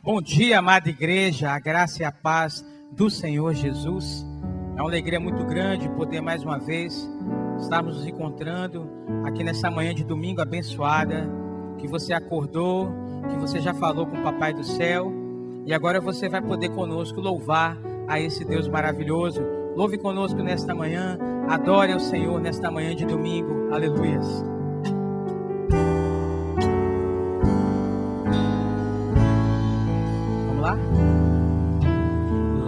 Bom dia, amada igreja, a graça e a paz do Senhor Jesus. É uma alegria muito grande poder mais uma vez estarmos nos encontrando aqui nessa manhã de domingo abençoada, que você acordou, que você já falou com o Papai do Céu, e agora você vai poder conosco louvar a esse Deus maravilhoso. Louve conosco nesta manhã, adore ao Senhor nesta manhã de domingo, aleluias.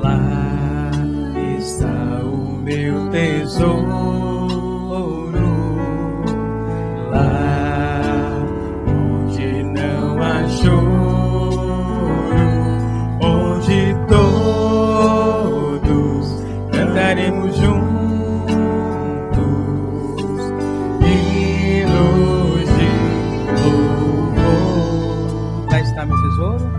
Lá está o meu tesouro, lá onde não há choro, onde todos cantaremos juntos hinos de louvor. Lá está meu tesouro.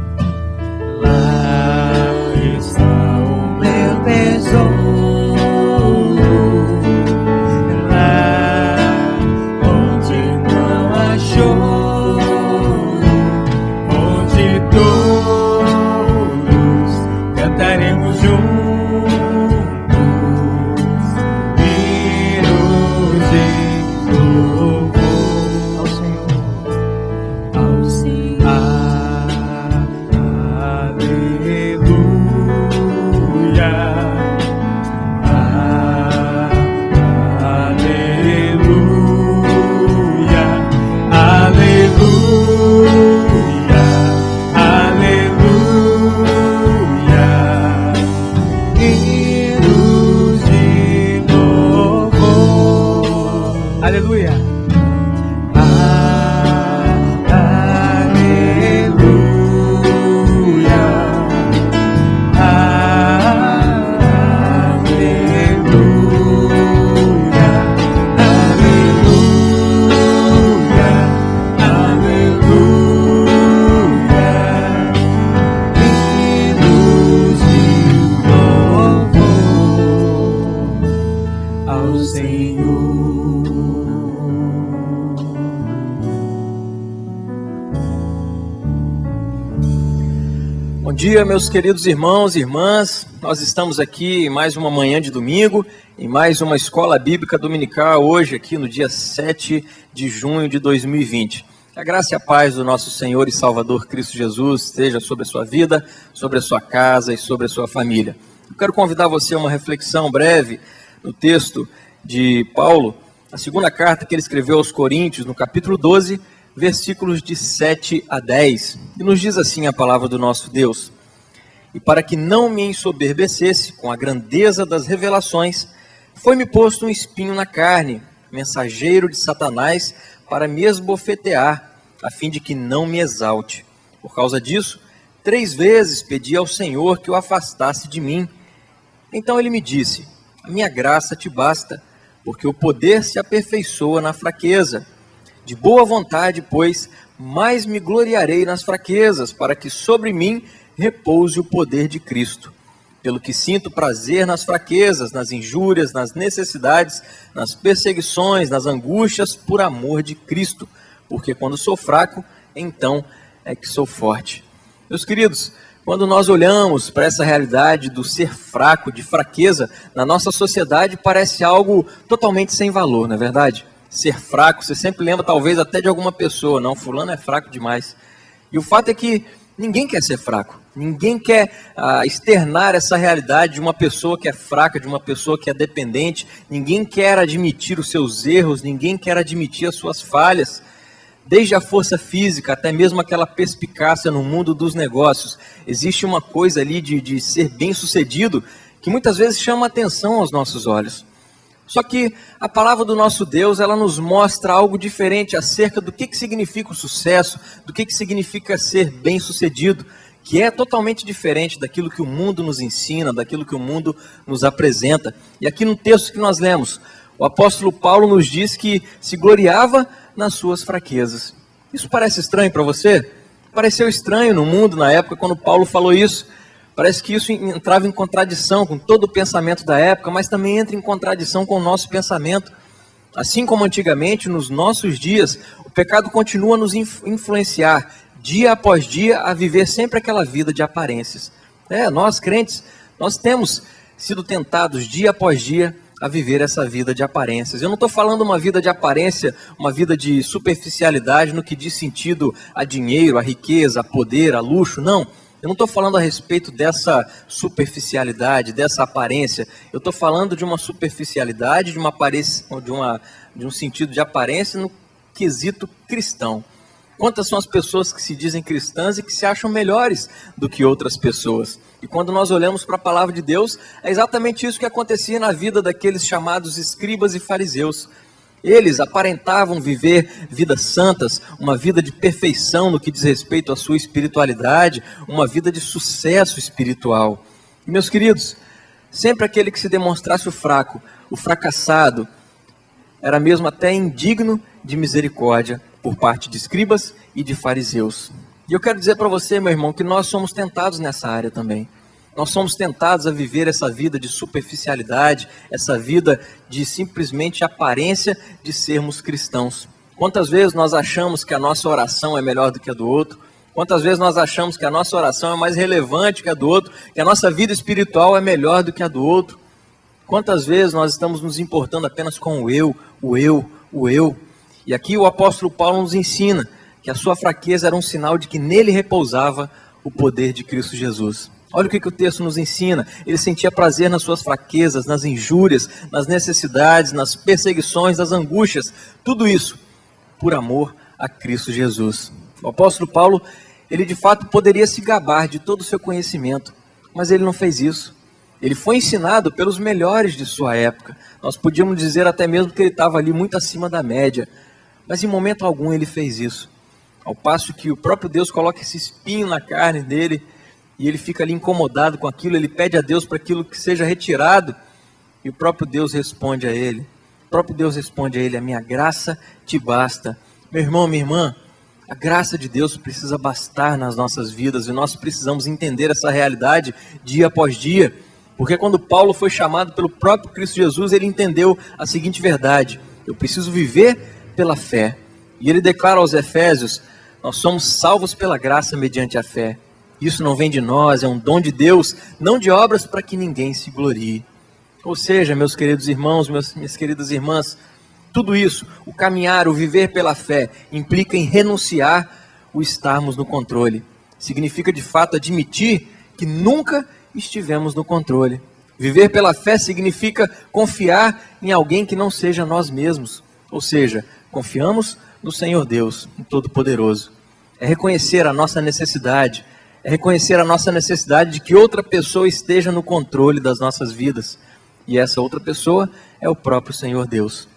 Bom dia, meus queridos irmãos e irmãs. Nós estamos aqui em mais uma manhã de domingo, em mais uma escola bíblica dominical, hoje aqui no dia 7 de junho de 2020. Que a graça e a paz do nosso Senhor e Salvador Cristo Jesus esteja sobre a sua vida, sobre a sua casa e sobre a sua família. Eu quero convidar você a uma reflexão breve no texto de Paulo, a segunda carta que ele escreveu aos Coríntios, no capítulo 12, versículos de 7 a 10, e nos diz assim a palavra do nosso Deus: e para que não me ensoberbecesse com a grandeza das revelações, foi-me posto um espinho na carne, mensageiro de Satanás, para me esbofetear, a fim de que não me exalte. Por causa disso, 3 vezes pedi ao Senhor que o afastasse de mim. Então ele me disse: a minha graça te basta, porque o poder se aperfeiçoa na fraqueza. De boa vontade, pois, mais me gloriarei nas fraquezas, para que sobre mim repouse o poder de Cristo. Pelo que sinto prazer nas fraquezas, nas injúrias, nas necessidades, nas perseguições, nas angústias, por amor de Cristo. Porque quando sou fraco, então é que sou forte. Meus queridos, quando nós olhamos para essa realidade do ser fraco, de fraqueza, na nossa sociedade parece algo totalmente sem valor, não é verdade? Ser fraco, você sempre lembra talvez até de alguma pessoa, não, fulano é fraco demais. E o fato é que ninguém quer ser fraco, ninguém quer externar essa realidade de uma pessoa que é fraca, de uma pessoa que é dependente, ninguém quer admitir os seus erros, ninguém quer admitir as suas falhas. Desde a força física até mesmo aquela perspicácia no mundo dos negócios, existe uma coisa ali de ser bem sucedido que muitas vezes chama atenção aos nossos olhos. Só que a palavra do nosso Deus, ela nos mostra algo diferente acerca do que significa o sucesso, do que significa ser bem-sucedido, que é totalmente diferente daquilo que o mundo nos ensina, daquilo que o mundo nos apresenta. E aqui no texto que nós lemos, o apóstolo Paulo nos diz que se gloriava nas suas fraquezas. Isso parece estranho para você? Pareceu estranho no mundo na época quando Paulo falou isso. Parece que isso entrava em contradição com todo o pensamento da época, mas também entra em contradição com o nosso pensamento. Assim como antigamente, nos nossos dias, o pecado continua a nos influenciar dia após dia, a viver sempre aquela vida de aparências. Nós crentes, nós temos sido tentados dia após dia a viver essa vida de aparências. Eu não estou falando uma vida de aparência, uma vida de superficialidade no que diz sentido a dinheiro, a riqueza, a poder, a luxo, não. Eu não estou falando a respeito dessa superficialidade, dessa aparência. Eu estou falando de uma superficialidade, de um sentido de aparência no quesito cristão. Quantas são as pessoas que se dizem cristãs e que se acham melhores do que outras pessoas? E quando nós olhamos para a palavra de Deus, é exatamente isso que acontecia na vida daqueles chamados escribas e fariseus. Eles aparentavam viver vidas santas, uma vida de perfeição no que diz respeito à sua espiritualidade, uma vida de sucesso espiritual. E, meus queridos, sempre aquele que se demonstrasse o fraco, o fracassado, era mesmo até indigno de misericórdia por parte de escribas e de fariseus. E eu quero dizer para você, meu irmão, que nós somos tentados nessa área também. Nós somos tentados a viver essa vida de superficialidade, essa vida de simplesmente aparência de sermos cristãos. Quantas vezes nós achamos que a nossa oração é melhor do que a do outro? Quantas vezes nós achamos que a nossa oração é mais relevante que a do outro? Que a nossa vida espiritual é melhor do que a do outro? Quantas vezes nós estamos nos importando apenas com o eu, o eu, o eu? E aqui o apóstolo Paulo nos ensina que a sua fraqueza era um sinal de que nele repousava o poder de Cristo Jesus. Olha o que o texto nos ensina. Ele sentia prazer nas suas fraquezas, nas injúrias, nas necessidades, nas perseguições, nas angústias. Tudo isso por amor a Cristo Jesus. O apóstolo Paulo, ele de fato poderia se gabar de todo o seu conhecimento, mas ele não fez isso. Ele foi ensinado pelos melhores de sua época. Nós podíamos dizer até mesmo que ele estava ali muito acima da média, mas em momento algum ele fez isso. Ao passo que o próprio Deus coloca esse espinho na carne dele, e ele fica ali incomodado com aquilo, ele pede a Deus para aquilo que seja retirado, e o próprio Deus responde a ele. O próprio Deus responde a ele: a minha graça te basta. Meu irmão, minha irmã, a graça de Deus precisa bastar nas nossas vidas, e nós precisamos entender essa realidade dia após dia, porque quando Paulo foi chamado pelo próprio Cristo Jesus, ele entendeu a seguinte verdade: eu preciso viver pela fé. E ele declara aos Efésios: nós somos salvos pela graça mediante a fé. Isso não vem de nós, é um dom de Deus, não de obras para que ninguém se glorie. Ou seja, meus queridos irmãos, minhas queridas irmãs, tudo isso, o caminhar, o viver pela fé, implica em renunciar o estarmos no controle. Significa de fato admitir que nunca estivemos no controle. Viver pela fé significa confiar em alguém que não seja nós mesmos. Ou seja, confiamos no Senhor Deus, o Todo-Poderoso. É reconhecer a nossa necessidade, de que outra pessoa esteja no controle das nossas vidas. E essa outra pessoa é o próprio Senhor Deus.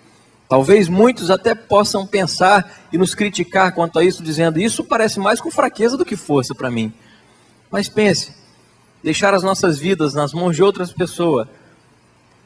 Talvez muitos até possam pensar e nos criticar quanto a isso, dizendo: isso parece mais com fraqueza do que força para mim. Mas pense, deixar as nossas vidas nas mãos de outras pessoas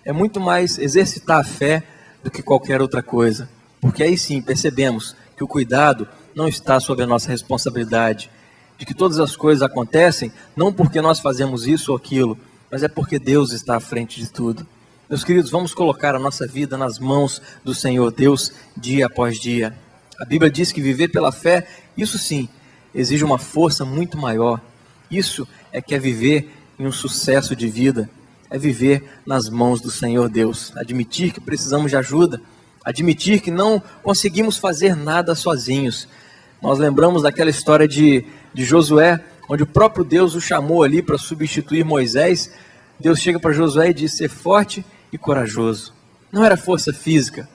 é muito mais exercitar a fé do que qualquer outra coisa. Porque aí sim percebemos que o cuidado não está sob a nossa responsabilidade, de que todas as coisas acontecem não porque nós fazemos isso ou aquilo, mas é porque Deus está à frente de tudo. Meus queridos, vamos colocar a nossa vida nas mãos do Senhor Deus dia após dia. A Bíblia diz que viver pela fé, isso sim, exige uma força muito maior. Isso é que é viver em um sucesso de vida, é viver nas mãos do Senhor Deus, admitir que precisamos de ajuda, admitir que não conseguimos fazer nada sozinhos. Nós lembramos daquela história de Josué, onde o próprio Deus o chamou ali para substituir Moisés. Deus chega para Josué e diz: ser forte e corajoso. Não era força física,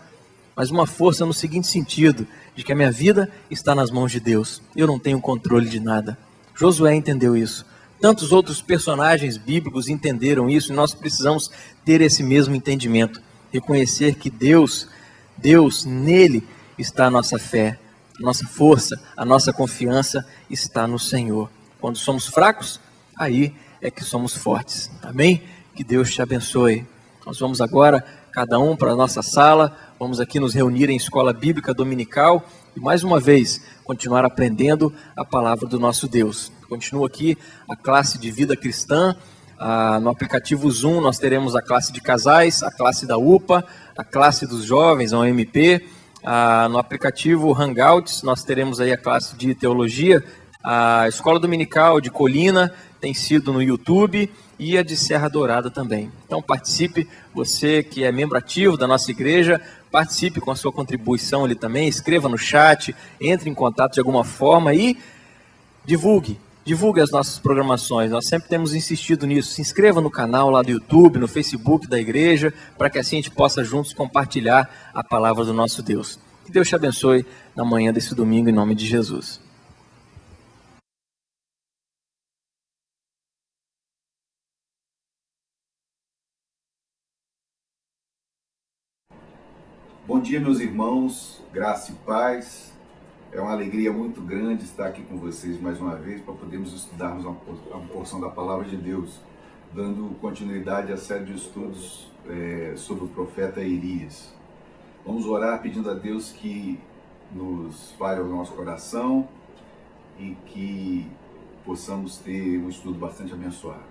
mas uma força no seguinte sentido, de que a minha vida está nas mãos de Deus. Eu não tenho controle de nada. Josué entendeu isso. Tantos outros personagens bíblicos entenderam isso, e nós precisamos ter esse mesmo entendimento. Reconhecer que Deus, nele está a nossa fé, a nossa força, a nossa confiança está no Senhor. Quando somos fracos, aí é que somos fortes. Amém? Que Deus te abençoe. Nós vamos agora, cada um para a nossa sala, vamos aqui nos reunir em escola bíblica dominical e mais uma vez continuar aprendendo a palavra do nosso Deus. Continua aqui a classe de vida cristã. No aplicativo Zoom nós teremos a classe de casais, a classe da UPA, a classe dos jovens, a OMP. No aplicativo Hangouts nós teremos aí a classe de teologia, A escola dominical de Colina tem sido no YouTube e a de Serra Dourada também. Então participe, você que é membro ativo da nossa igreja, participe com a sua contribuição ali também, escreva no chat, entre em contato de alguma forma e divulgue as nossas programações. Nós sempre temos insistido nisso. Se inscreva no canal lá do YouTube, no Facebook da igreja, para que assim a gente possa juntos compartilhar a palavra do nosso Deus. Que Deus te abençoe na manhã desse domingo, em nome de Jesus. Bom dia, meus irmãos, graça e paz. É uma alegria muito grande estar aqui com vocês mais uma vez para podermos estudarmos uma porção da Palavra de Deus, dando continuidade à série de estudos sobre o profeta Elias. Vamos orar pedindo a Deus que nos fale ao nosso coração e que possamos ter um estudo bastante abençoado.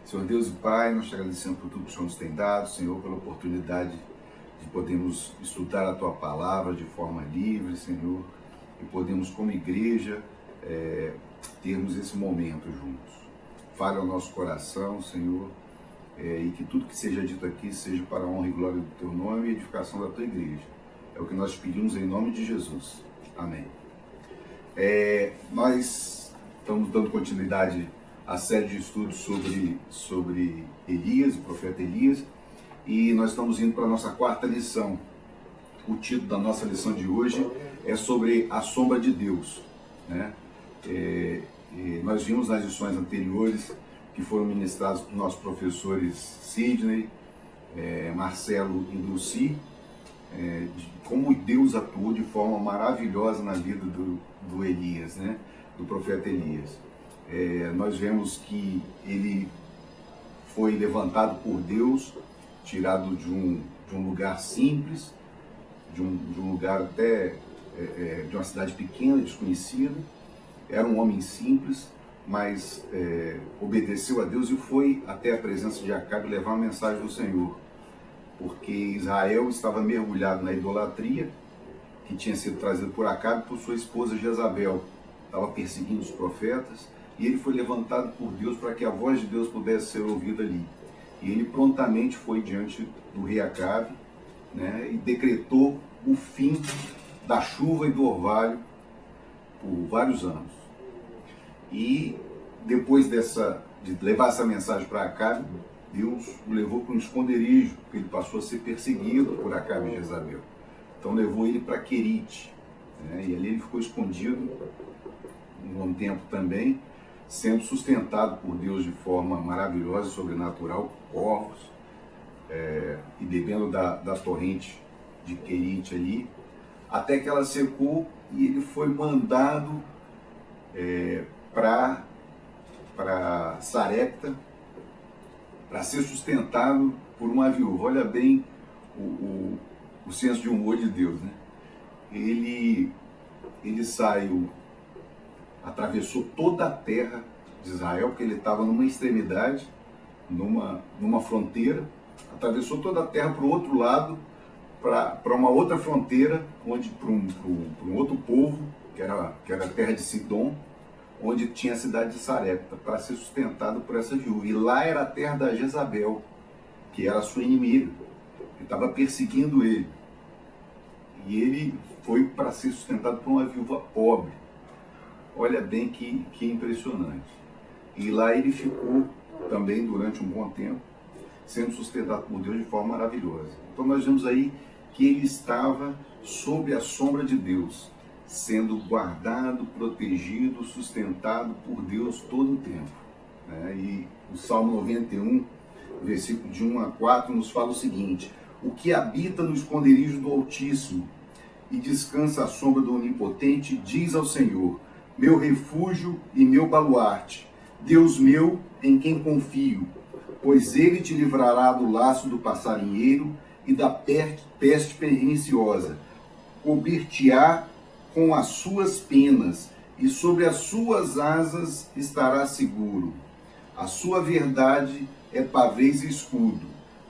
Senhor Deus e Pai, nós te agradecemos por tudo que o Senhor nos tem dado, Senhor, pela oportunidade de podermos estudar a Tua Palavra de forma livre, Senhor, e podemos, como igreja, termos esse momento juntos. Fale ao nosso coração, Senhor, e que tudo que seja dito aqui seja para a honra e glória do Teu nome e edificação da Tua igreja. É o que nós pedimos em nome de Jesus. Amém. Nós estamos dando continuidade à série de estudos sobre Elias, o profeta Elias, e nós estamos indo para a nossa quarta lição. O título da nossa lição de hoje é sobre a sombra de Deus, né? Nós vimos nas lições anteriores que foram ministradas por nossos professores Sidney, Marcelo e Lucy, de como Deus atuou de forma maravilhosa na vida do Elias, né? Do profeta Elias. Nós vemos que ele foi levantado por Deus, tirado de um lugar simples, de um lugar até de uma cidade pequena, desconhecida. Era um homem simples, mas obedeceu a Deus e foi até a presença de Acabe levar a mensagem do Senhor, porque Israel estava mergulhado na idolatria que tinha sido trazida por Acabe por sua esposa Jezabel. Estava perseguindo os profetas e ele foi levantado por Deus para que a voz de Deus pudesse ser ouvida ali. E ele prontamente foi diante do rei Acabe, né, e decretou o fim da chuva e do orvalho por vários anos. E depois de levar essa mensagem para Acabe, Deus o levou para um esconderijo, porque ele passou a ser perseguido por Acabe e Jezabel. Então levou ele para Querite, né, e ali ele ficou escondido um bom tempo também, sendo sustentado por Deus de forma maravilhosa e sobrenatural, corvos, e bebendo da torrente de Querite ali, até que ela secou e ele foi mandado para Sarepta para ser sustentado por uma viúva. Olha bem o senso de humor de Deus, né? Ele saiu, atravessou toda a terra de Israel, porque ele estava numa extremidade, numa fronteira, atravessou toda a terra para o outro lado, para uma outra fronteira, para um outro povo, que era a terra de Sidom, onde tinha a cidade de Sarepta, para ser sustentado por essa viúva. E lá era a terra da Jezabel, que era a sua inimiga, que estava perseguindo ele. E ele foi para ser sustentado por uma viúva pobre. Olha bem que impressionante. E lá ele ficou também durante um bom tempo, sendo sustentado por Deus de forma maravilhosa. Então nós vemos aí que ele estava sob a sombra de Deus, sendo guardado, protegido, sustentado por Deus todo o tempo, né? E o Salmo 91, versículo de 1 a 4, nos fala o seguinte: o que habita no esconderijo do Altíssimo e descansa à sombra do Onipotente, diz ao Senhor, meu refúgio e meu baluarte, Deus meu em quem confio, pois ele te livrará do laço do passarinheiro e da peste perniciosa, cobrir-te-á com as suas penas, e sobre as suas asas estará seguro. A sua verdade é pavês e escudo,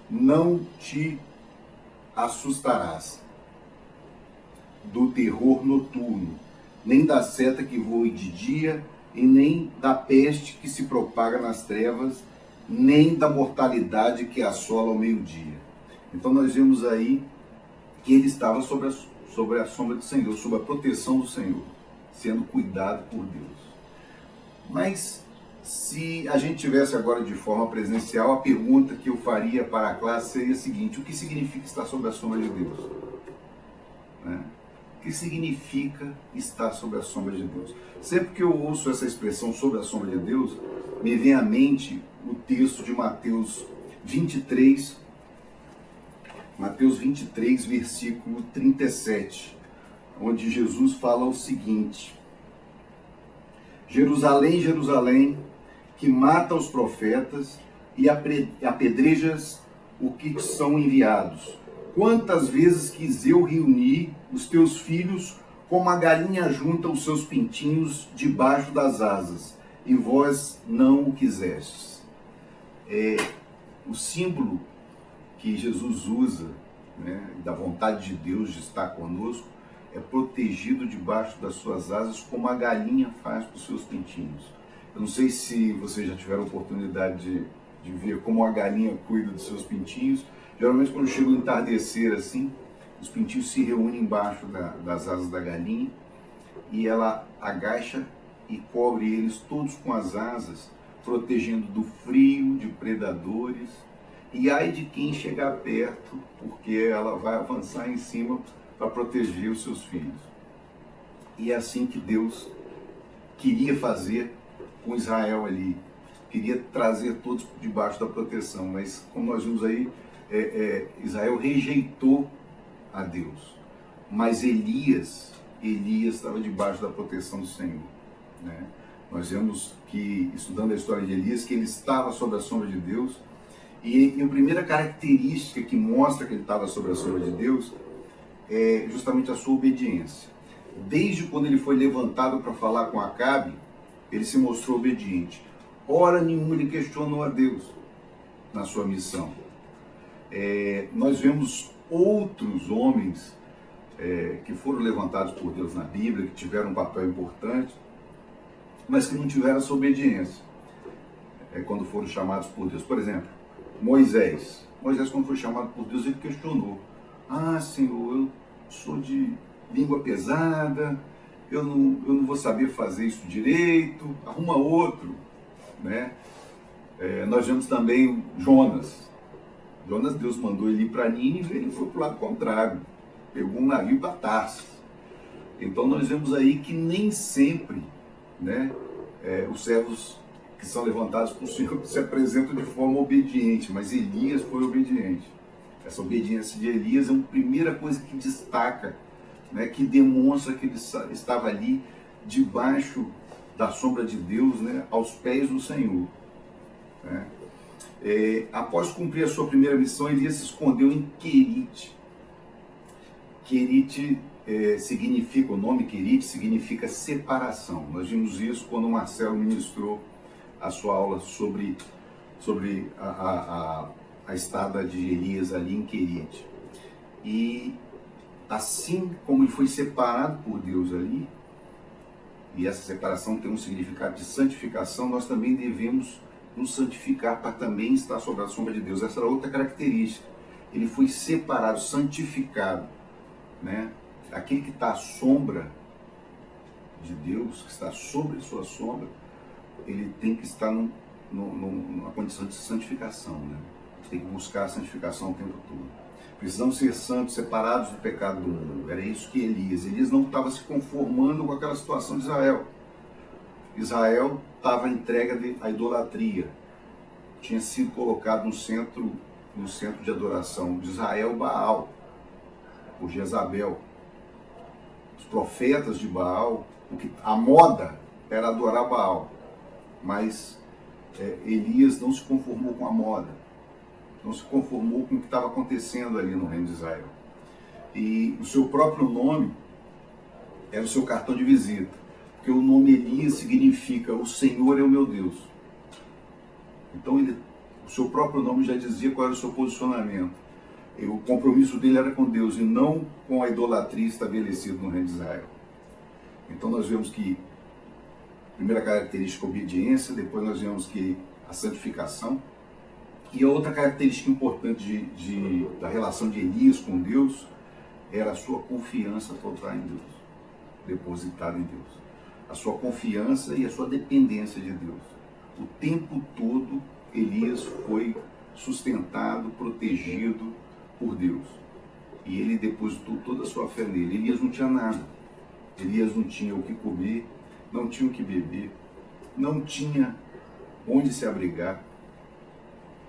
não te assustarás do terror noturno, nem da seta que voe de dia, e nem da peste que se propaga nas trevas, nem da mortalidade que assola ao meio-dia. Então nós vemos aí que ele estava sobre a sombra do Senhor, sob a proteção do Senhor, sendo cuidado por Deus. Mas se a gente tivesse agora de forma presencial, a pergunta que eu faria para a classe seria a seguinte: o que significa estar sob a sombra de Deus? Né? O que significa estar sob a sombra de Deus? Sempre que eu ouço essa expressão sob a sombra de Deus, me vem à mente o texto de Mateus 23, versículo 37, onde Jesus fala o seguinte: Jerusalém, Jerusalém, que mata os profetas e apedrejas o que são enviados. Quantas vezes quis eu reunir os teus filhos como a galinha junta os seus pintinhos debaixo das asas, e vós não o quisestes. O símbolo que Jesus usa, né, da vontade de Deus de estar conosco, é protegido debaixo das suas asas, como a galinha faz com os seus pintinhos. Eu não sei se vocês já tiveram a oportunidade de ver como a galinha cuida dos seus pintinhos. Geralmente, quando chega o entardecer assim, os pintinhos se reúnem embaixo das asas da galinha e ela agacha e cobre eles todos com as asas, protegendo do frio, de predadores. E ai de quem chegar perto, porque ela vai avançar em cima para proteger os seus filhos. E é assim que Deus queria fazer com Israel ali. Queria trazer todos debaixo da proteção, mas como nós vimos aí, Israel rejeitou a Deus. Mas Elias estava debaixo da proteção do Senhor, né? Nós vemos que, estudando a história de Elias, que ele estava sob a sombra de Deus. E a primeira característica que mostra que ele estava sob a sombra de Deus é justamente a sua obediência. Desde quando ele foi levantado para falar com Acabe, ele se mostrou obediente. Hora nenhuma ele questionou a Deus na sua missão. Nós vemos outros homens que foram levantados por Deus na Bíblia, que tiveram um papel importante, mas que não tiveram essa obediência quando foram chamados por Deus. Por exemplo, Moisés, quando foi chamado por Deus, ele questionou: ah, Senhor, eu sou de língua pesada, eu não vou saber fazer isso direito, arruma outro, né? Nós vemos também Jonas, Deus mandou ele ir para Nínive, ele foi para o lado contrário, pegou um navio para Tarsis. Então nós vemos aí que nem sempre, né, os servos que são levantados por Senhor se apresentam de forma obediente, mas Elias foi obediente. Essa obediência de Elias é a primeira coisa que destaca, né, que demonstra que ele estava ali debaixo da sombra de Deus, né, aos pés do Senhor, né? Após cumprir a sua primeira missão, Elias se escondeu em Querite. Querite significa, o nome Querite significa separação. Nós vimos isso quando o Marcelo ministrou a sua aula sobre a estada de Elias ali em Querite. E assim como ele foi separado por Deus ali, e essa separação tem um significado de santificação, nós também devemos nos santificar para também estar sob a sombra de Deus. Essa era outra característica. Ele foi separado, santificado, né? Aquele que está à sombra de Deus, que está sobre a sua sombra, ele tem que estar numa condição de santificação, né? Tem que buscar a santificação o tempo todo. Precisamos ser santos, separados do pecado do mundo. Era isso que Elias não estava se conformando com aquela situação de Israel. Israel estava entregue à idolatria. Tinha sido colocado no centro de adoração de Israel, Baal, por Jezabel. Os profetas de Baal, a moda era adorar Baal. Mas Elias não se conformou com a moda. Não se conformou com o que estava acontecendo ali no reino de Israel. E o seu próprio nome era o seu cartão de visita. Porque o nome Elias significa: o Senhor é o meu Deus. Então o seu próprio nome já dizia qual era o seu posicionamento. E o compromisso dele era com Deus e não com a idolatria estabelecida no reino de Israel. Então nós vemos que a primeira característica é a obediência, depois nós vemos que a santificação. E a outra característica importante da relação de Elias com Deus era a sua confiança total em Deus, depositada em Deus. A sua confiança e a sua dependência de Deus. O tempo todo Elias foi sustentado, protegido por Deus. E ele depositou toda a sua fé nele. Elias não tinha nada. Elias não tinha o que comer, não tinha o que beber, não tinha onde se abrigar.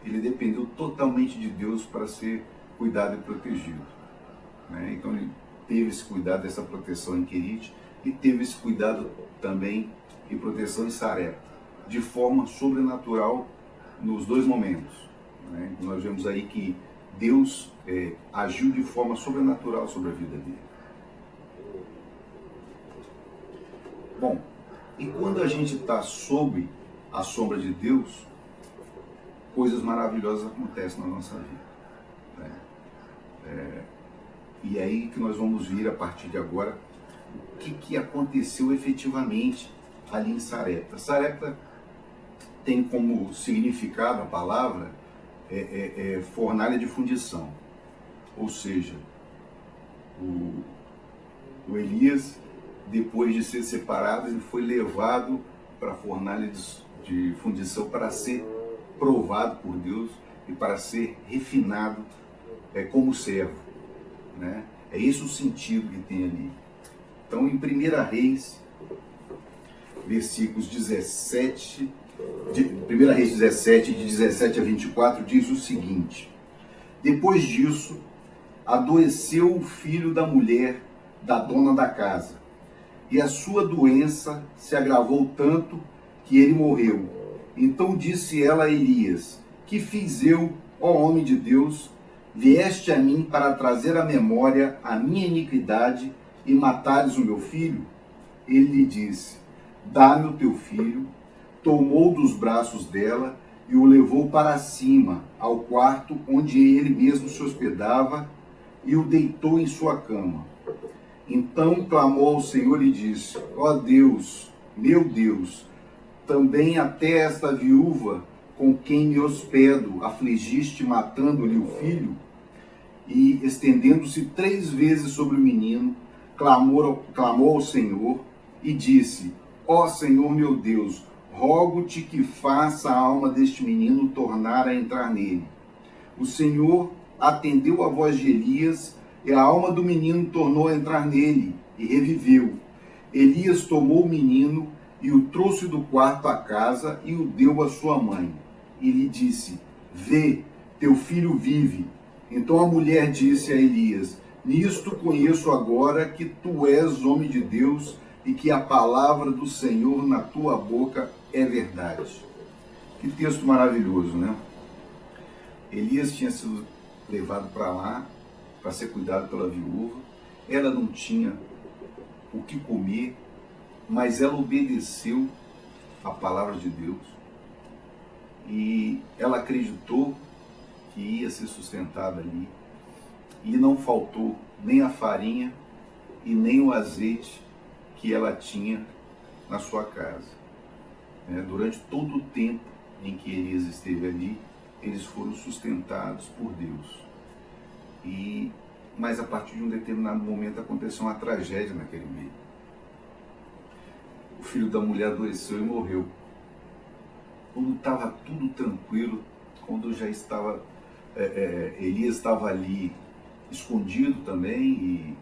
Ele dependeu totalmente de Deus para ser cuidado e protegido. Então ele teve esse cuidado, essa proteção em Querite, e teve esse cuidado também e proteção em Sarepta, de forma sobrenatural nos dois momentos. Nós vemos aí que Deus agiu de forma sobrenatural sobre a vida dele. Bom, e quando a gente está sob a sombra de Deus, coisas maravilhosas acontecem na nossa vida. E é aí que nós vamos ver a partir de agora o que aconteceu efetivamente ali em Sarepta. Sarepta tem como significado a palavra fornalha de fundição. Ou seja, o Elias, depois de ser separado, ele foi levado para a fornalha de fundição para ser provado por Deus e para ser refinado como servo. É esse o sentido que tem ali. Então, em 1 Reis, versículos 17, 1 Reis 17, de 17 a 24, diz o seguinte: depois disso, adoeceu o filho da mulher da dona da casa, e a sua doença se agravou tanto que ele morreu. Então disse ela a Elias: que fiz eu, ó homem de Deus? Vieste a mim para trazer à memória a minha iniquidade e matares o meu filho? Ele lhe disse: dá-me o teu filho. Tomou dos braços dela e o levou para cima, ao quarto onde ele mesmo se hospedava, e o deitou em sua cama. Então clamou ao Senhor e disse: ó Deus, meu Deus, também até esta viúva com quem me hospedo afligiste, matando-lhe o filho? E, estendendo-se 3 vezes sobre o menino, clamou ao Senhor e disse: ó Senhor meu Deus, rogo-te que faça a alma deste menino tornar a entrar nele. O Senhor atendeu a voz de Elias, e a alma do menino tornou a entrar nele, e reviveu. Elias tomou o menino e o trouxe do quarto à casa e o deu à sua mãe. E lhe disse: vê, teu filho vive. Então a mulher disse a Elias: nisto conheço agora que tu és homem de Deus e que a palavra do Senhor na tua boca é verdade. Que texto maravilhoso, né? Elias tinha sido levado para lá para ser cuidado pela viúva. Ela não tinha o que comer, mas ela obedeceu a palavra de Deus e ela acreditou que ia ser sustentada ali, e não faltou nem a farinha e nem o azeite que ela tinha na sua casa. Durante todo o tempo em que Elias esteve ali, eles foram sustentados por Deus. Mas a partir de um determinado momento aconteceu uma tragédia naquele meio. O filho da mulher adoeceu e morreu. Quando estava tudo tranquilo, quando já estava, Elias estava ali escondido também e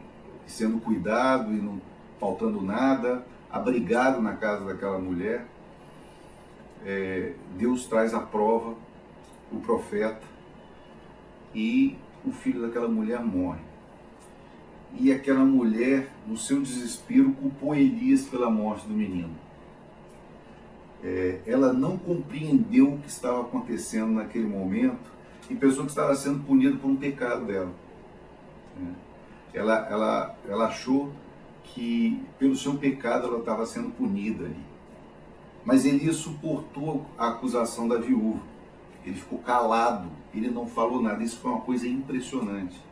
sendo cuidado e não faltando nada, abrigado na casa daquela mulher, Deus traz à prova o profeta e o filho daquela mulher morre. E aquela mulher, no seu desespero, culpou Elias pela morte do menino. Ela não compreendeu o que estava acontecendo naquele momento e pensou que estava sendo punida por um pecado dela. Ela achou que pelo seu pecado ela estava sendo punida ali. Mas Elias suportou a acusação da viúva. Ele ficou calado, ele não falou nada. Isso foi uma coisa impressionante.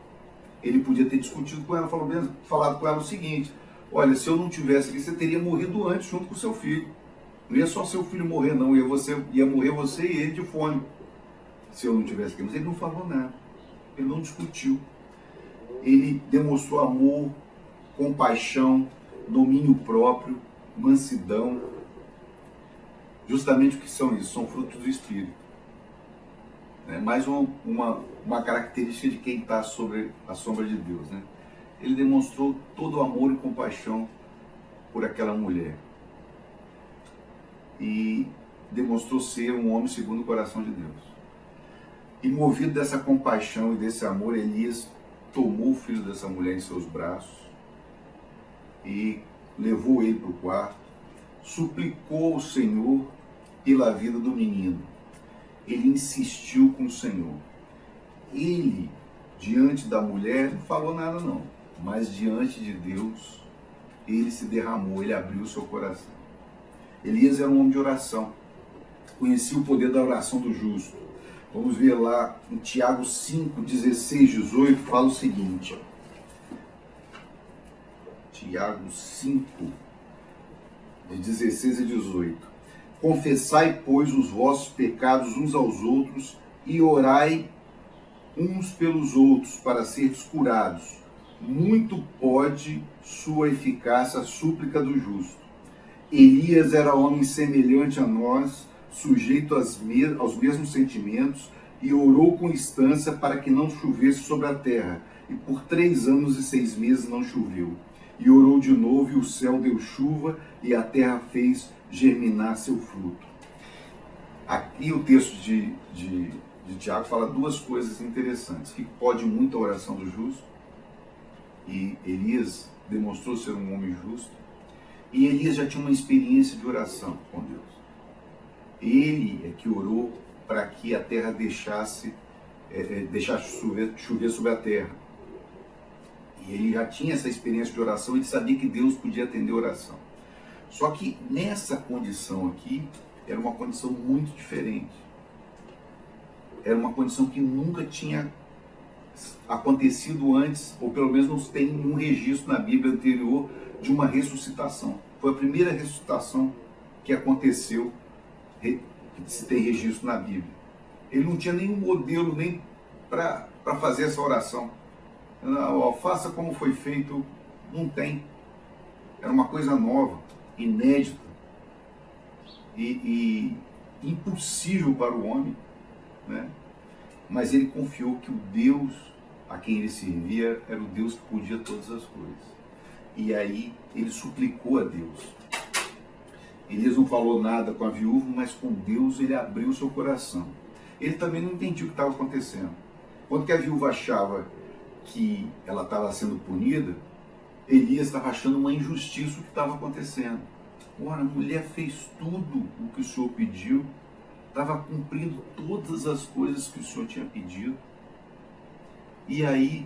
Ele podia ter discutido com ela, falado com ela o seguinte: olha, se eu não tivesse aqui, você teria morrido antes junto com o seu filho. Não ia só seu filho morrer, não, ia morrer você e ele de fome, se eu não tivesse aqui. Mas ele não falou nada, ele não discutiu. Ele demonstrou amor, compaixão, domínio próprio, mansidão. Justamente o que são isso? São frutos do Espírito. Mais uma característica de quem está sobre a sombra de Deus. Ele demonstrou todo o amor e compaixão por aquela mulher. E demonstrou ser um homem segundo o coração de Deus. E movido dessa compaixão e desse amor, Elias tomou o filho dessa mulher em seus braços e levou ele para o quarto, suplicou ao Senhor pela vida do menino. Ele insistiu com o Senhor. Ele, diante da mulher, não falou nada não, mas diante de Deus, ele se derramou, ele abriu o seu coração. Elias era um homem de oração, conhecia o poder da oração do justo. Vamos ver lá em Tiago 5, 16, 18, fala o seguinte. Tiago 5, de 16 a 18. Confessai, pois, os vossos pecados uns aos outros e orai uns pelos outros para seres curados. Muito pode sua eficácia a súplica do justo. Elias era homem semelhante a nós, sujeito aos mesmos sentimentos, e orou com instância para que não chovesse sobre a terra. E por 3 anos e 6 meses não choveu. E orou de novo, e o céu deu chuva, e a terra fez germinar seu fruto. Aqui o texto de Tiago fala 2 coisas interessantes, que pode muito a oração do justo, e Elias demonstrou ser um homem justo, e Elias já tinha uma experiência de oração com Deus. Ele é que orou para que a terra deixasse chover sobre a terra. E ele já tinha essa experiência de oração, ele sabia que Deus podia atender a oração. Só que nessa condição aqui, era uma condição muito diferente. Era uma condição que nunca tinha acontecido antes, ou pelo menos não tem nenhum registro na Bíblia anterior de uma ressuscitação. Foi a primeira ressuscitação que aconteceu, que se tem registro na Bíblia. Ele não tinha nenhum modelo nem para fazer essa oração. Faça como foi feito, não tem. Era uma coisa nova, inédita e impossível para o homem, Mas ele confiou que o Deus a quem ele servia era o Deus que podia todas as coisas. E aí ele suplicou a Deus. Elias não falou nada com a viúva, mas com Deus ele abriu o seu coração. Ele também não entendia o que estava acontecendo. Quando que a viúva achava que ela estava sendo punida, Elias estava achando uma injustiça o que estava acontecendo. Ora, a mulher fez tudo o que o Senhor pediu, estava cumprindo todas as coisas que o Senhor tinha pedido. E aí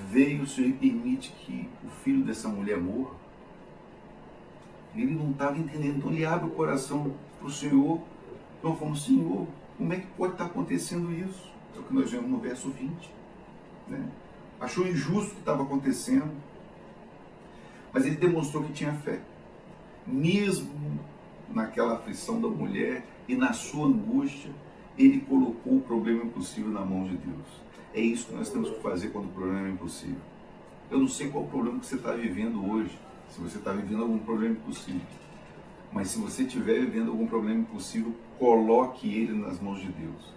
veio o Senhor e permite que o filho dessa mulher morra. Ele não estava entendendo, então ele abre o coração para o Senhor. Então falando, Senhor, como é que pode estar acontecendo isso? É o que nós vemos no verso 20. Achou injusto o que estava acontecendo, mas ele demonstrou que tinha fé. Mesmo naquela aflição da mulher e na sua angústia, ele colocou o problema impossível na mão de Deus. É isso que nós temos que fazer quando o problema é impossível. Eu não sei qual o problema que você está vivendo hoje, se você está vivendo algum problema impossível. Mas se você estiver vivendo algum problema impossível, coloque ele nas mãos de Deus.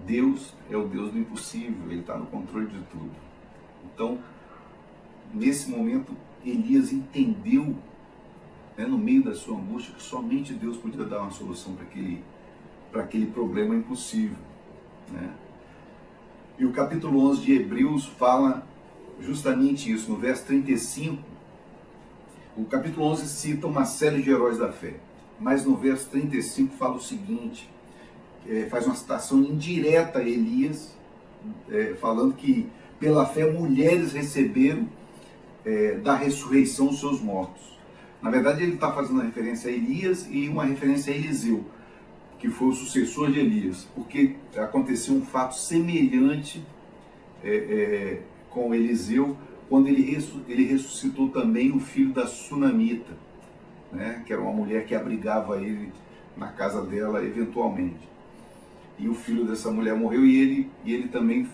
Deus é o Deus do impossível, ele está no controle de tudo. Então, nesse momento, Elias entendeu, no meio da sua angústia, que somente Deus podia dar uma solução para aquele problema impossível. E o capítulo 11 de Hebreus fala justamente isso. No verso 35, o capítulo 11 cita uma série de heróis da fé, mas no verso 35 fala o seguinte, faz uma citação indireta a Elias, falando que pela fé mulheres receberam da ressurreição os seus mortos. Na verdade ele está fazendo uma referência a Elias e uma referência a Eliseu, que foi o sucessor de Elias, porque aconteceu um fato semelhante com Eliseu, quando ele ressuscitou também o filho da Sunamita, né? Que era uma mulher que abrigava ele na casa dela eventualmente. E o filho dessa mulher morreu e ele também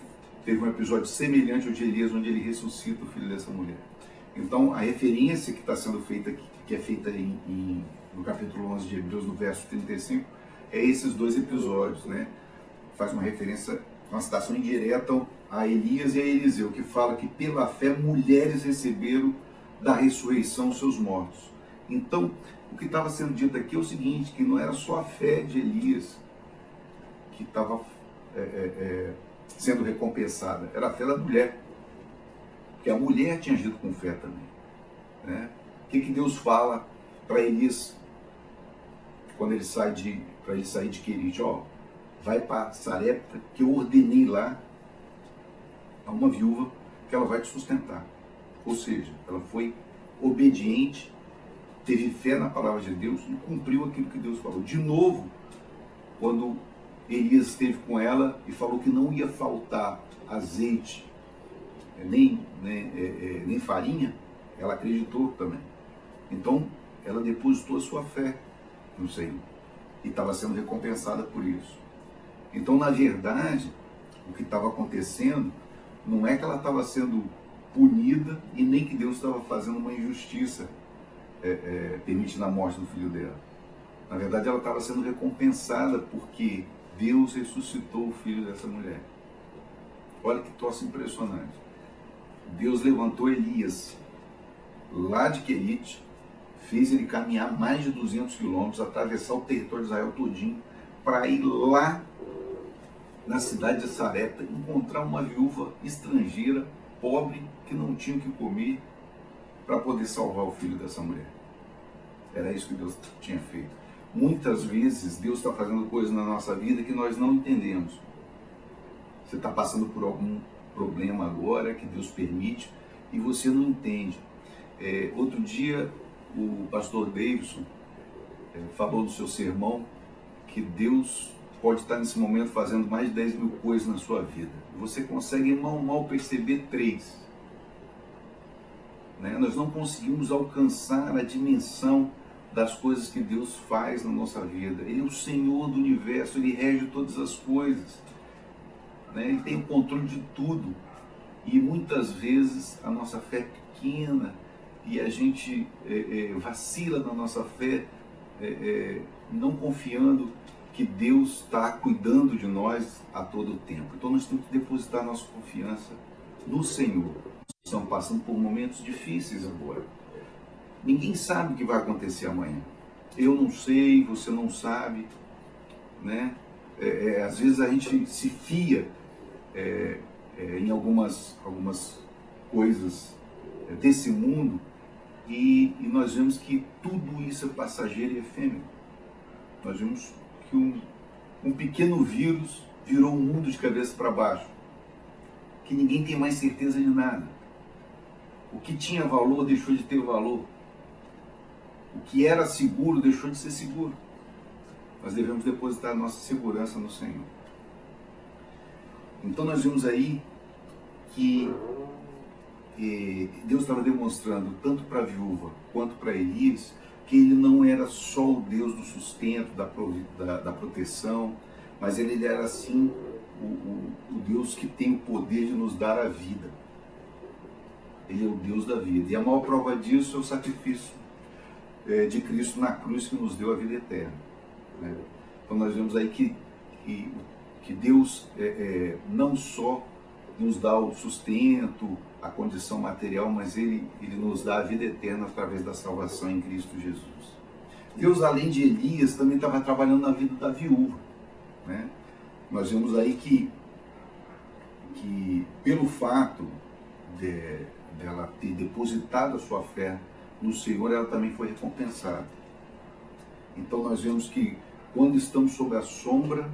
teve um episódio semelhante ao de Elias, onde ele ressuscita o filho dessa mulher. Então, a referência que está sendo feita aqui, que é feita no capítulo 11 de Hebreus, no verso 35, é esses dois episódios, né? Faz uma referência, uma citação indireta a Elias e a Eliseu, que fala que pela fé mulheres receberam da ressurreição os seus mortos. Então, o que estava sendo dito aqui é o seguinte, que não era só a fé de Elias que estava sendo recompensada, era a fé da mulher. Porque a mulher tinha agido com fé também, né? O que Deus fala para Elias quando ele sai de Querite? Ó, vai para Sarepta, que eu ordenei lá a uma viúva que ela vai te sustentar. Ou seja, ela foi obediente, teve fé na palavra de Deus e cumpriu aquilo que Deus falou. De novo, quando Elias esteve com ela e falou que não ia faltar azeite, nem farinha, ela acreditou também. Então, ela depositou a sua fé no Senhor e estava sendo recompensada por isso. Então, na verdade, o que estava acontecendo não é que ela estava sendo punida e nem que Deus estava fazendo uma injustiça permitindo a morte do filho dela. Na verdade, ela estava sendo recompensada porque Deus ressuscitou o filho dessa mulher. Olha que troço impressionante. Deus levantou Elias lá de Querite, fez ele caminhar mais de 200 quilômetros, atravessar o território de Israel todinho, para ir lá na cidade de Sarepta, encontrar uma viúva estrangeira, pobre, que não tinha o que comer, para poder salvar o filho dessa mulher. Era isso que Deus tinha feito. Muitas vezes Deus está fazendo coisas na nossa vida que nós não entendemos. Você está passando por algum problema agora que Deus permite e você não entende. Outro dia o pastor Davidson falou no seu sermão que Deus pode estar nesse momento fazendo mais de 10 mil coisas na sua vida. Você consegue mal perceber 3. Né? Nós não conseguimos alcançar a dimensão das coisas que Deus faz na nossa vida. Ele é o Senhor do universo, Ele rege todas as coisas. Né? Ele tem o controle de tudo. E muitas vezes a nossa fé é pequena e a gente vacila na nossa fé, não confiando que Deus está cuidando de nós a todo tempo. Então nós temos que depositar nossa confiança no Senhor. Estamos passando por momentos difíceis agora. Ninguém sabe o que vai acontecer amanhã. Eu não sei, você não sabe, né? Às vezes a gente se fia em algumas coisas desse mundo e nós vemos que tudo isso é passageiro e efêmero. Nós vemos que um pequeno vírus virou um mundo de cabeça para baixo, que ninguém tem mais certeza de nada. O que tinha valor deixou de ter valor. O que era seguro deixou de ser seguro. Nós devemos depositar nossa segurança no Senhor. Então nós vimos aí que Deus estava demonstrando, tanto para a viúva quanto para Elias, que Ele não era só o Deus do sustento, da proteção, mas Ele era assim o Deus que tem o poder de nos dar a vida. Ele é o Deus da vida. E a maior prova disso é o sacrifício de Cristo na cruz que nos deu a vida eterna. Né? Então nós vemos aí que Deus não só nos dá o sustento, a condição material, mas Ele nos dá a vida eterna através da salvação em Cristo Jesus. Deus, além de Elias, também estava trabalhando na vida da viúva. Né? Nós vemos aí que pelo fato dela ter depositado a sua fé no Senhor, ela também foi recompensada. Então nós vemos que quando estamos sob a sombra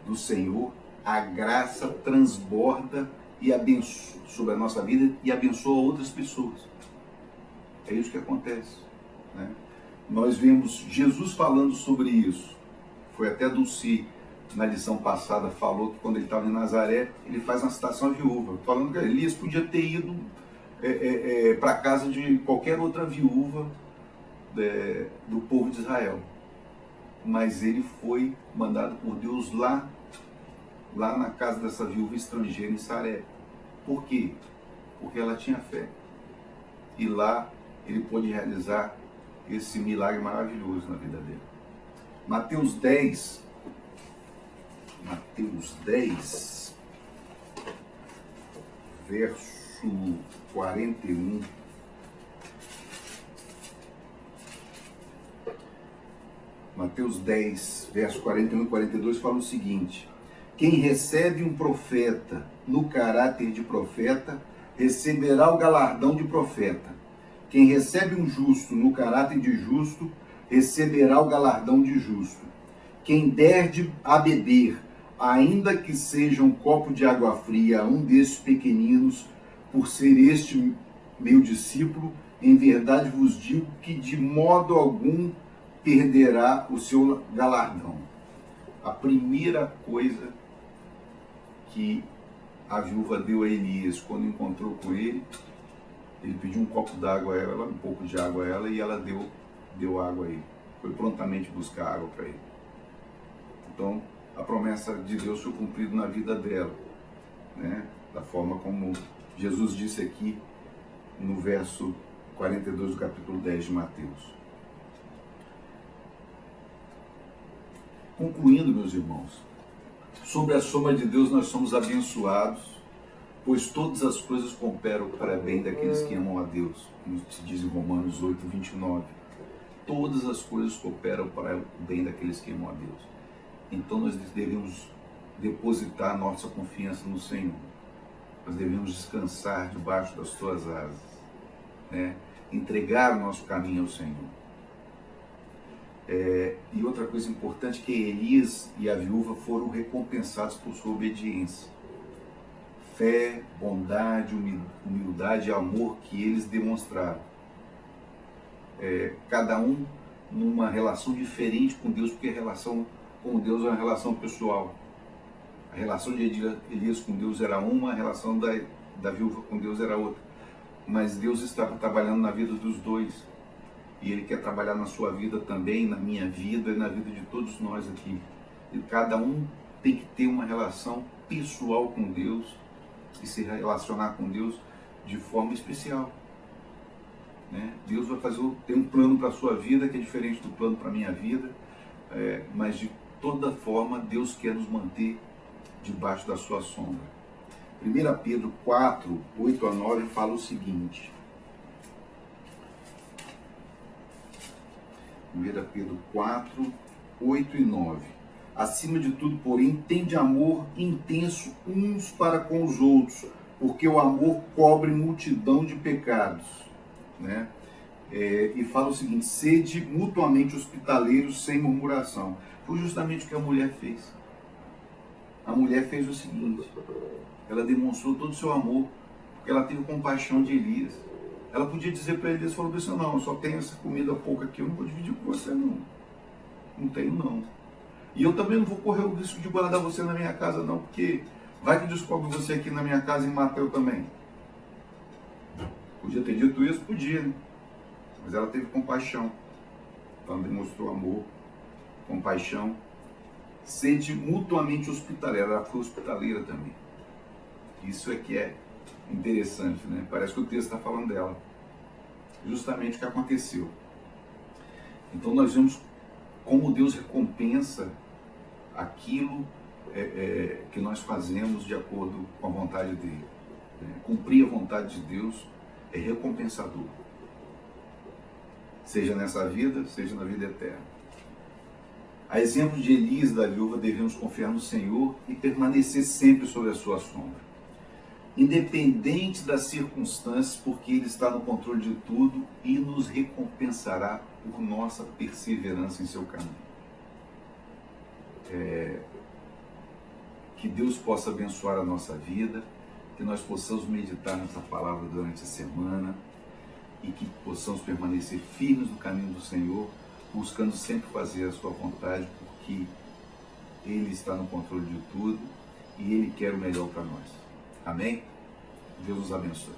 do Senhor, a graça transborda e abençoa sobre a nossa vida e abençoa outras pessoas. É isso que acontece. Né? Nós vemos Jesus falando sobre isso. Foi até Dulci, na lição passada, falou que quando ele estava em Nazaré, ele faz uma citação à viúva, falando que Elias podia ter ido para a casa de qualquer outra viúva do povo de Israel. Mas ele foi mandado por Deus lá na casa dessa viúva estrangeira em Sarepta. Por quê? Porque ela tinha fé. E lá ele pôde realizar esse milagre maravilhoso na vida dele. Mateus 10, verso 41. Mateus 10, verso 41 e 42 fala o seguinte: quem recebe um profeta no caráter de profeta, receberá o galardão de profeta. Quem recebe um justo no caráter de justo, receberá o galardão de justo. Quem der a beber, ainda que seja um copo de água fria, a um desses pequeninos, por ser este meu discípulo, em verdade vos digo que de modo algum perderá o seu galardão. A primeira coisa que a viúva deu a Elias quando encontrou com ele pediu um copo d'água a ela, um pouco de água a ela, e ela deu água a ele. Foi prontamente buscar água para ele. Então, a promessa de Deus foi cumprida na vida dela, né? Da forma como Jesus disse aqui no verso 42 do capítulo 10 de Mateus. Concluindo, meus irmãos, sobre a soma de Deus nós somos abençoados, pois todas as coisas cooperam para bem daqueles que amam a Deus, como se diz em Romanos 8, 29. Todas as coisas cooperam para o bem daqueles que amam a Deus. Então nós devemos depositar nossa confiança no Senhor. Nós devemos descansar debaixo das suas asas, né? Entregar o nosso caminho ao Senhor. E outra coisa importante é que Elias e a viúva foram recompensados por sua obediência. Fé, bondade, humildade e amor que eles demonstraram. Cada um numa relação diferente com Deus, porque a relação com Deus é uma relação pessoal. A relação de Elias com Deus era uma, a relação da viúva com Deus era outra. Mas Deus estava trabalhando na vida dos dois. E Ele quer trabalhar na sua vida também, na minha vida e na vida de todos nós aqui. E cada um tem que ter uma relação pessoal com Deus e se relacionar com Deus de forma especial, né? Deus vai ter um plano para a sua vida que é diferente do plano para a minha vida, mas de toda forma Deus quer nos manter debaixo da sua sombra. 1 Pedro 4, 8 a 9 fala o seguinte. 1 Pedro 4, 8 e 9. Acima de tudo, porém, tende amor intenso uns para com os outros, porque o amor cobre multidão de pecados, né? E fala o seguinte: sede mutuamente hospitaleiros sem murmuração. Foi justamente o que a mulher fez. A mulher fez o seguinte: ela demonstrou todo o seu amor, porque ela teve compaixão de Elias. Ela podia dizer para Elias, falou assim: não, eu só tenho essa comida pouca aqui, eu não vou dividir com você não. Não tenho não. E eu também não vou correr o risco de guardar você na minha casa não, porque vai que descobre você aqui na minha casa e mata eu também. Podia ter dito isso? Podia, né? Mas ela teve compaixão. Ela demonstrou amor, compaixão. Sede mutuamente hospitaleira. Ela foi hospitaleira também. Isso é que é interessante, né? Parece que o texto está falando dela. Justamente o que aconteceu. Então nós vemos como Deus recompensa aquilo que nós fazemos de acordo com a vontade dele. Cumprir a vontade de Deus é recompensador. Seja nessa vida, seja na vida eterna. A exemplo de Elias e da viúva, devemos confiar no Senhor e permanecer sempre sob a sua sombra. Independente das circunstâncias, porque Ele está no controle de tudo e nos recompensará por nossa perseverança em seu caminho. Que Deus possa abençoar a nossa vida, que nós possamos meditar nessa palavra durante a semana e que possamos permanecer firmes no caminho do Senhor, buscando sempre fazer a sua vontade, porque Ele está no controle de tudo e Ele quer o melhor para nós. Amém? Deus nos abençoe.